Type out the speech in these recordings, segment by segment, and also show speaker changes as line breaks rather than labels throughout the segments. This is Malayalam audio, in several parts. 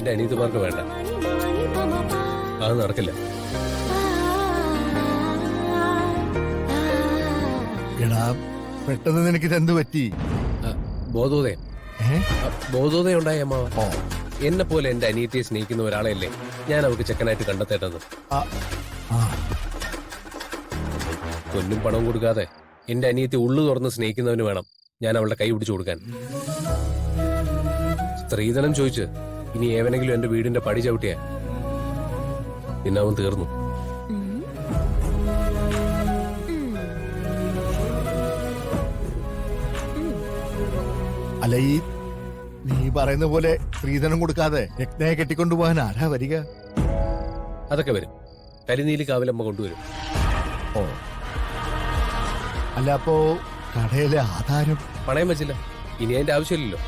എന്റെ അനിയത്തിമാർക്ക് വേണ്ട. അത് നടക്കില്ല.
എടാ പെട്ടെന്ന് നിനക്ക് ഇതെന്ത് പറ്റി?
ബോധോദയം. ബോധോദയം ഉണ്ടായ അമ്മാവ. എന്നെ പോലെ എന്റെ അനിയത്തിയെ സ്നേഹിക്കുന്ന ഒരാളെയല്ലേ ഞാൻ അവർക്ക് ചെക്കനായിട്ട് കണ്ടെത്തേണ്ടത്. പൊന്നും പണവും കൊടുക്കാതെ എന്റെ അനിയത്തി ഉള്ളു തുറന്ന് സ്നേഹിക്കുന്നവന് വേണം ഞാൻ അവളുടെ കൈ പിടിച്ചു കൊടുക്കാൻ. സ്ത്രീധനം ചോദിച്ച് ഇനി ഏവനെങ്കിലും എന്റെ വീടിന്റെ പടി ചവിട്ടിയാ പിന്നെ അവൻ തീർന്നു.
അല്ല, ഈ നീ പറയുന്ന പോലെ സ്ത്രീധനം കൊടുക്കാതെ രത്നയെ കെട്ടിക്കൊണ്ടുപോകാൻ ആരാ വരിക?
അതൊക്കെ വരും. കരിനീലി കാവിലമ്മ കൊണ്ടുവരും.
ഓ, അല്ല അപ്പോ കടയിലെ ആധാരം
പണയം വെച്ചില്ല. ഇനി അതിന്റെ ആവശ്യമില്ലല്ലോ.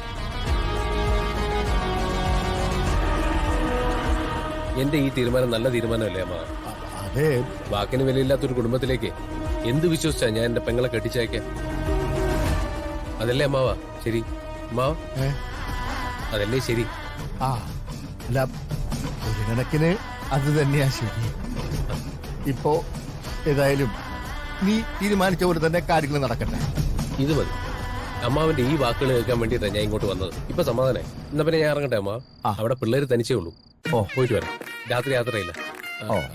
എന്റെ ഈ തീരുമാനം നല്ല തീരുമാനമല്ലേ അമ്മ?
അതെ.
വാക്കിന് വിലയില്ലാത്തൊരു കുടുംബത്തിലേക്ക് എന്ത് വിശ്വസിച്ചാ ഞാൻ എന്റെ പെങ്ങളെ കെട്ടിച്ചയക്കാൻ? അതല്ലേ അമ്മാവാ ശരി? അമ്മാവ അതല്ലേ ശരി?
അല്ല, ഒരു കണക്കിന് അത് തന്നെയാ ശരി. ഇപ്പോ ഏതായാലും നീ തീരുമാനിച്ച പോലെ തന്നെ കാര്യങ്ങൾ നടക്കട്ടെ.
ഇത് മതി. അമ്മാവന്റെ ഈ വാക്കുകൾ കേൾക്കാൻ വേണ്ടിയിട്ടാണ് ഞാൻ ഇങ്ങോട്ട് വന്നത്. ഇപ്പൊ സമാധാനായി. എന്നാ പിന്നെ ഞാൻ ഇറങ്ങട്ടെ അമ്മ. അവിടെ പിള്ളേര് തനിച്ചേ ഉള്ളൂ. പോയിട്ട് വരാം. രാത്രി യാത്രയില്ല.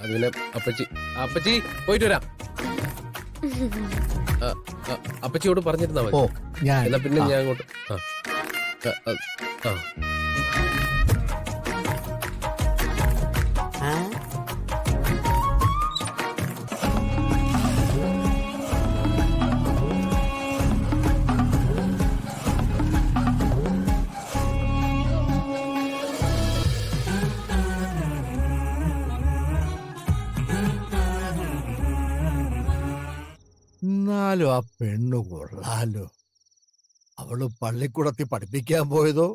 അതിനെ അപ്പച്ചി പോയിട്ട് വരാം. അപ്പച്ചിയോട് പറഞ്ഞിരുന്നാ മതി. എന്നാ പിന്നെ ഞാൻ അങ്ങോട്ട്.
എന്നാലും ആ പെണ്ണു കൊള്ളാലോ. അവള് പള്ളിക്കൂടത്തിൽ പഠിപ്പിക്കാൻ പോയതോ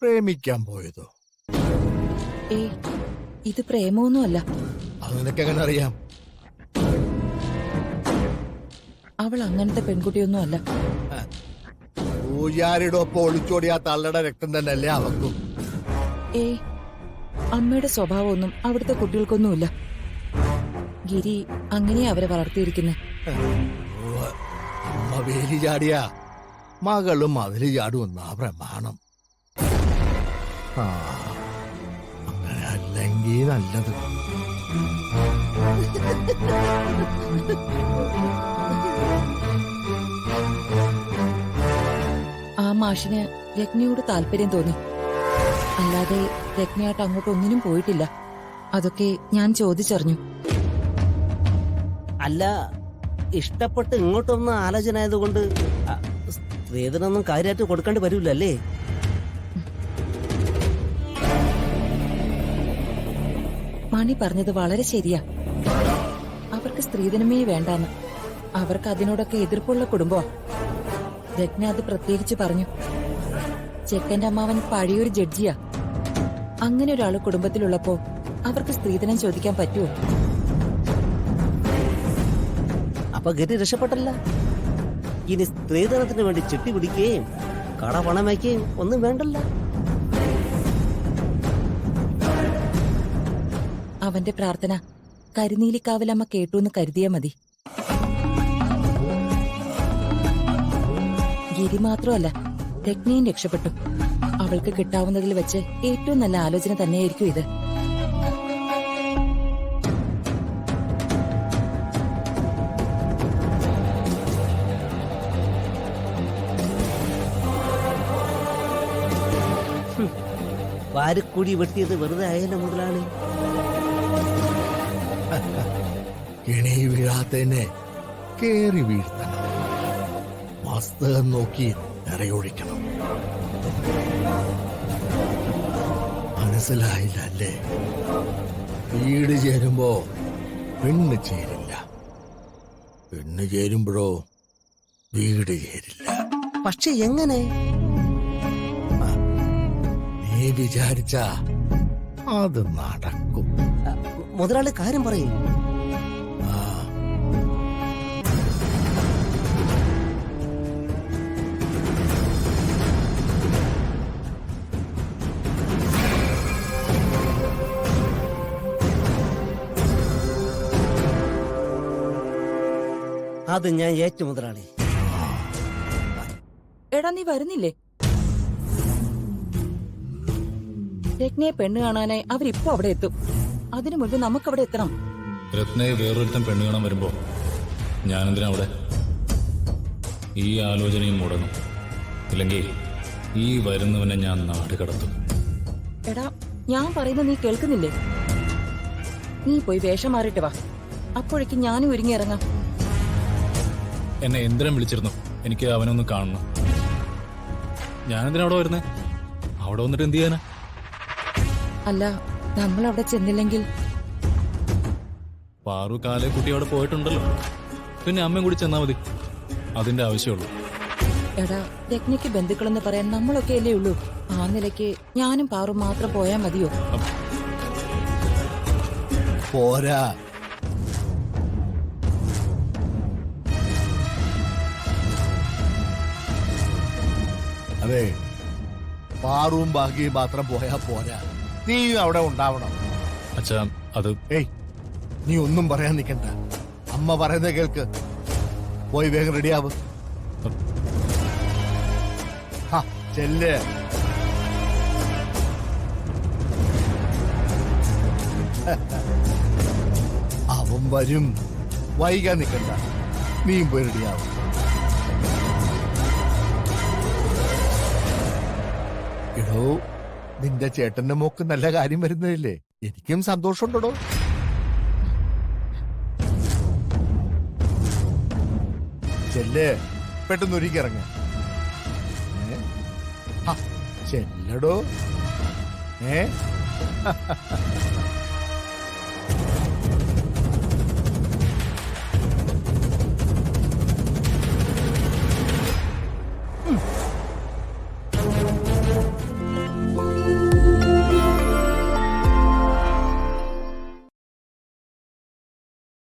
പ്രേമിക്കാൻ പോയതോ?
ഇത് പ്രേമൊന്നുമല്ല.
അത് നിനക്കെങ്ങനെ അറിയാം?
അവൾ അങ്ങനത്തെ പെൺകുട്ടിയൊന്നും അല്ല.
പൂജാരിയുടെ ഒപ്പം ഒളിച്ചോടിയ തള്ളയുടെ രക്തം തന്നെയല്ലേ അവക്കും?
അമ്മയുടെ സ്വഭാവമൊന്നും അവിടുത്തെ കുട്ടികൾക്കൊന്നുമില്ല. ഗിരി അങ്ങനെയാ അവരെ വളർത്തിയിരിക്കുന്നത്.
അമ്മ വേലി ചാടിയ മകളും അതില് ചാടുമെന്നാ പ്രമാണം. അങ്ങനെ അല്ലെങ്കിൽ നല്ലത്.
ആ മാഷിന് രത്നയോട് താല്പര്യം തോന്നി. അല്ലാതെ രത്നയായിട്ട് അങ്ങോട്ട് ഒന്നിനും പോയിട്ടില്ല. അതൊക്കെ ഞാൻ ചോദിച്ചറിഞ്ഞു.
അല്ല, ഇഷ്ടപ്പെട്ട് ഇങ്ങോട്ടൊന്നും ആലോചന ആയതുകൊണ്ട് സ്ത്രീധനൊന്നും കാര്യമായിട്ട് കൊടുക്കേണ്ടി വരില്ലല്ലേ?
മണി പറഞ്ഞത് വളരെ ശരിയാ. അവർക്ക് സ്ത്രീധനമേ വേണ്ടാന്ന്. അവർക്ക് അതിനോടൊക്കെ എതിർപ്പുള്ള കുടുംബമാ. രത്ന അത് പ്രത്യേകിച്ച് പറഞ്ഞു. ചെക്കന്റെ അമ്മാവൻ പഴയൊരു ജഡ്ജിയാ. അങ്ങനെ ഒരാള് കുടുംബത്തിലുള്ളപ്പോ അവർക്ക് സ്ത്രീധനം ചോദിക്കാൻ പറ്റുമോ?
അപ്പൊ ഗതി രക്ഷപ്പെട്ടല്ല. ഇനി സ്ത്രീധനത്തിന് വേണ്ടി ചിട്ടി പിടിക്കുകയും കട പണം വയ്ക്കുകയും ഒന്നും വേണ്ടല്ല.
അവന്റെ പ്രാർത്ഥന കരിനീലിക്കാവിലമ്മ കേട്ടു എന്ന് കരുതിയാ മതി. ഗിരി മാത്രമല്ല, രത്നയും രക്ഷപ്പെട്ടു. അവൾക്ക് കിട്ടാവുന്നതിൽ വെച്ച് ഏറ്റവും നല്ല ആലോചന തന്നെയായിരിക്കും ഇത്.
വാരിക്കൂടി വെട്ടിയത് വെറുതെ ആയാലും മുതലാണ്.
കിണി വീഴാത്തതിനെ കേറി വീഴ്ത്തണം. വാസ്തവം നോക്കി നിറയൊഴിക്കണം. മനസ്സിലായില്ല അല്ലേ? വീട് ചേരുമ്പോ പെണ്ണ് ചേരില്ല, പെണ്ണ് ചേരുമ്പോഴോ വീട് ചേരില്ല.
പക്ഷെ എങ്ങനെ?
നീ വിചാരിച്ച അത് നടക്കും.
മുതലാളി കാര്യം പറയും. അത് ഞാൻ ഏറ്റു മുതലാളി.
എടാ നീ വരുന്നില്ലേ? രത്നയെ പെണ്ണ് കാണാനായി അവരിപ്പോ അവിടെ എത്തും. അതിനു മുൻപ് നമുക്കവിടെ എത്തണം.
രത്നയെ വേറൊരുത്തൻ പെണ്ണ് കാണാൻ വരുമ്പോ ഞാനെന്തിനാ അവിടെ? ഈ ആലോചനയും മുടങ്ങും. ഇല്ലെങ്കിൽ ഈ വരുന്നവനെ ഞാൻ നാട് കടത്തും.
എടാ ഞാൻ പറയുന്നത് നീ കേൾക്കുന്നില്ലേ? നീ പോയി വേഷം മാറിയിട്ട് വാ. അപ്പോഴേക്കും ഞാനും ഒരുങ്ങി ഇറങ്ങാം.
എന്നെ എന്തിനും വിളിച്ചിരുന്നു. എനിക്ക് അവനൊന്ന് കാണണം. ഞാനെന്തിനാ അവിടെ വരുന്നേ? അവിടെ വന്നിട്ട് എന്ത് ചെയ്യാനാ?
അല്ല നമ്മൾ അവിടെ ചെന്നില്ലെങ്കിൽ
പാറു കാലേ കുട്ടി അവിടെ പോയിട്ടുണ്ടല്ലോ. പിന്നെ അമ്മയും കൂടി ചെന്നാ മതി. അതിന്റെ ആവശ്യമുള്ളൂ.
എടാ രത്നയ്ക്ക് ബന്ധുക്കളെന്ന് പറയാൻ നമ്മളൊക്കെ അല്ലേ ഉള്ളൂ. ആ നിലയ്ക്ക് ഞാനും പാറും മാത്രം പോയാ മതിയോ?
പോരാ. അതെ, പാറും ഭാഗ്യയും മാത്രം പോയാ പോരാ, നീയും അവിടെ ഉണ്ടാവണം.
അച്ഛാ അത്
ഏയ്, നീ ഒന്നും പറയാൻ നിൽക്കണ്ട. അമ്മ പറയുന്നത് കേൾക്ക്. പോയി വേഗം റെഡിയാവ്. ചെല്ല്. അവൻ വരും, വൈകാൻ നിൽക്കണ്ട. നീയും പോയി റെഡിയാവും. എടോ, നിന്റെ ചേട്ടന്റെ മോക്ക് നല്ല കാര്യം വരുന്നതല്ലേ? എനിക്കും സന്തോഷമുണ്ടോ. ചെല്ലേ, പെട്ടെന്ന് ഒരുക്കി ഇറങ്ങ. ചെല്ലടോ.